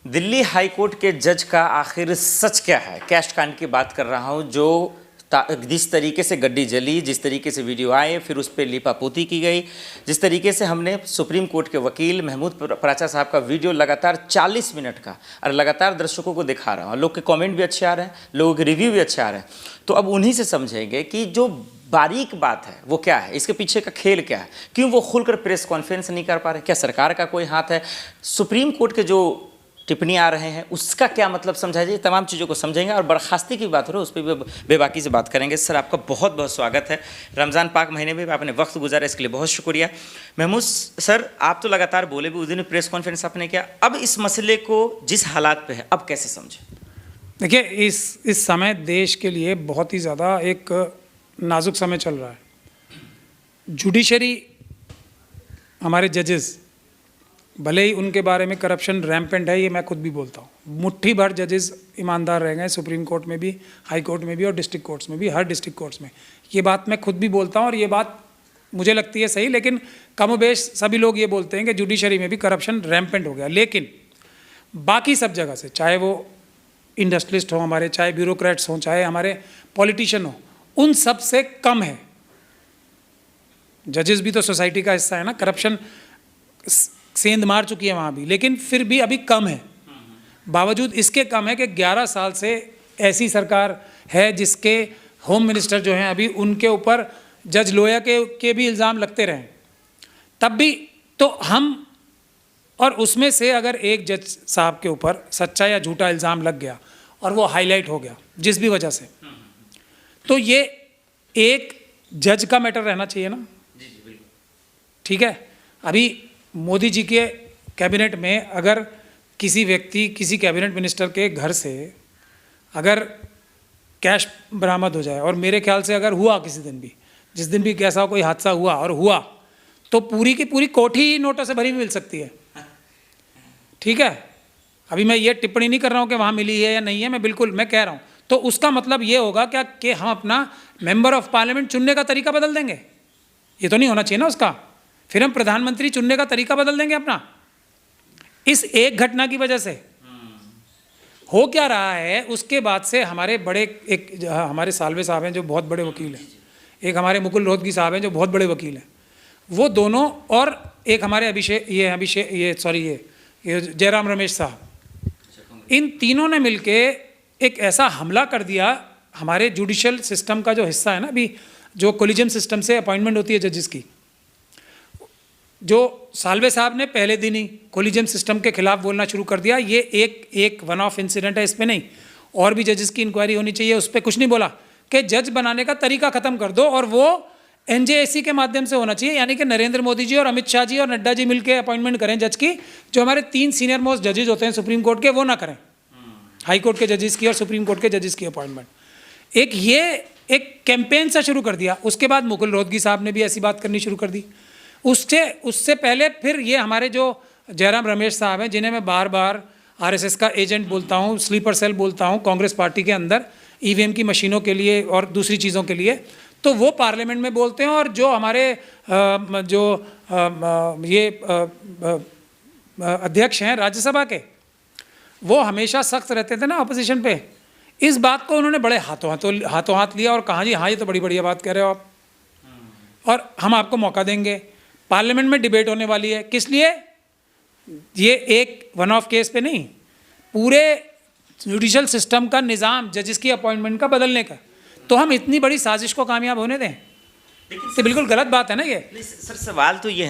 Delhi high court के जज का आखिर सच क्या है? कैश कांड की बात कर रहा हूं, जो जिस तरीके से गड्डी जली, जिस तरीके से वीडियो आए, फिर उस पर लिपापोती की गई, जिस तरीके से हमने सुप्रीम कोर्ट के वकील महमूद पराचा साहब का वीडियो लगातार 40 मिनट का और लगातार दर्शकों को दिखा रहा हूँ। लोग के कमेंट भी अच्छे आ रहे हैं, लोगों के रिव्यू भी अच्छे आ रहे हैं। तो अब उन्हीं से समझेंगे कि जो बारीक बात है वो क्या है, इसके पीछे का खेल क्या है, क्यों वो खुलकर प्रेस कॉन्फ्रेंस नहीं कर पा रहे, क्या सरकार का कोई हाथ है, सुप्रीम कोर्ट के जो टिप्पणी आ रहे हैं उसका क्या मतलब समझा जाए, तमाम चीज़ों को समझेंगे। और बर्खास्ती की बात हो रही है उस पर भी बेबाकी से बात करेंगे। सर, आपका बहुत बहुत स्वागत है। रमज़ान पाक महीने में आपने वक्त गुजारा, इसके लिए बहुत शुक्रिया। महमूद सर, आप तो लगातार बोले भी, उस दिन प्रेस कॉन्फ्रेंस आपने किया, अब इस मसले को जिस हालात पे है अब कैसे समझें? देखिए, इस समय देश के लिए बहुत ही ज़्यादा एक नाजुक समय चल रहा है। जुडिशरी, हमारे जजेस, भले ही उनके बारे में करप्शन रैम्पेंट है, ये मैं खुद भी बोलता हूँ, मुट्ठी भर जजेस ईमानदार रह गए, सुप्रीम कोर्ट में भी, हाई कोर्ट में भी और डिस्ट्रिक्ट कोर्ट्स में भी, हर डिस्ट्रिक्ट कोर्ट्स में। ये बात मैं खुद भी बोलता हूँ और ये बात मुझे लगती है सही, लेकिन कमोबेश सभी लोग ये बोलते हैं कि जुडिशरी में भी करप्शन रैम्पेंट हो गया। लेकिन बाकी सब जगह से, चाहे वो इंडस्ट्रियलिस्ट हों हमारे, चाहे ब्यूरोक्रेट्स हों, चाहे हमारे पॉलिटिशियन हों, उन सब से कम है। जजेस भी तो सोसाइटी का हिस्सा है ना। करप्शन सेंध मार चुकी है वहाँ भी, लेकिन फिर भी अभी कम है। बावजूद इसके कम है कि 11 साल से ऐसी सरकार है जिसके होम मिनिस्टर जो हैं अभी, उनके ऊपर जज लोया के भी इल्ज़ाम लगते रहे। तब भी तो हम, और उसमें से अगर एक जज साहब के ऊपर सच्चा या झूठा इल्ज़ाम लग गया और वो हाईलाइट हो गया जिस भी वजह से, तो ये एक जज का मैटर रहना चाहिए ना। ठीक है, अभी मोदी जी के कैबिनेट में अगर किसी व्यक्ति, किसी कैबिनेट मिनिस्टर के घर से अगर कैश बरामद हो जाए, और मेरे ख्याल से अगर हुआ किसी दिन भी, जिस दिन भी कैसा कोई हादसा हुआ और हुआ, तो पूरी की पूरी कोठी ही नोटों से भरी मिल सकती है। ठीक है, अभी मैं ये टिप्पणी नहीं कर रहा हूँ कि वहाँ मिली है या नहीं है, मैं कह रहा हूँ, तो उसका मतलब ये होगा क्या कि हम अपना मेंबर ऑफ पार्लियामेंट चुनने का तरीका बदल देंगे? ये तो नहीं होना चाहिए ना उसका। फिर हम प्रधानमंत्री चुनने का तरीका बदल देंगे अपना, इस एक घटना की वजह से। हो क्या रहा है, उसके बाद से हमारे बड़े, एक हमारे साल्वे साहब हैं जो बहुत बड़े वकील हैं, एक हमारे मुकुल रोहतगी साहब हैं जो बहुत बड़े वकील हैं, वो दोनों, और एक हमारे जयराम रमेश साहब, इन तीनों ने मिलके एक ऐसा हमला कर दिया हमारे जुडिशियल सिस्टम का जो हिस्सा है ना, अभी जो कोलिजियम सिस्टम से अपॉइंटमेंट होती है जजेस की, जो साल्वे साहब ने पहले दिन ही कोलिजियम सिस्टम के खिलाफ बोलना शुरू कर दिया। ये एक वन ऑफ इंसिडेंट है, इस पे नहीं, और भी जजेस की इंक्वायरी होनी चाहिए। उस पर कुछ नहीं बोला कि जज बनाने का तरीका ख़त्म कर दो, और वो एनजेएसी के माध्यम से होना चाहिए, यानी कि नरेंद्र मोदी जी और अमित शाह जी और नड्डा जी मिलकर अपॉइंटमेंट करें जज की। जो हमारे 3 सीनियर मोस्ट जजेस होते हैं सुप्रीम कोर्ट के, वो ना करें, हाई कोर्ट के जजेस की और सुप्रीम कोर्ट के जजेस की अपॉइंटमेंट। एक कैंपेन सा शुरू कर दिया। उसके बाद मुकुल रोहतगी साहब ने भी ऐसी बात करनी शुरू कर दी। उससे पहले फिर ये हमारे जो जयराम रमेश साहब हैं, जिन्हें मैं बार बार आरएसएस का एजेंट बोलता हूँ, स्लीपर सेल बोलता हूँ कांग्रेस पार्टी के अंदर, ईवीएम की मशीनों के लिए और दूसरी चीज़ों के लिए, तो वो पार्लियामेंट में बोलते हैं। और जो हमारे अध्यक्ष हैं राज्यसभा के, वो हमेशा सख्त रहते थे ना अपोजिशन पे। इस बात को उन्होंने बड़े हाथों हाथ लिया और कहा, जी हाँ, ये तो बड़ी बढ़िया बात कह रहे हो आप, और हम आपको मौका देंगे। पार्लियामेंट में डिबेट होने वाली है, किस लिए? ये एक वन ऑफ केस पे नहीं, पूरे जुडिशियल सिस्टम का निज़ाम, जजेस की अपॉइंटमेंट का बदलने का। तो हम इतनी बड़ी साजिश को कामयाब होने दें? तो बिल्कुल गलत बात है ना ये। सर, सवाल तो ये है ना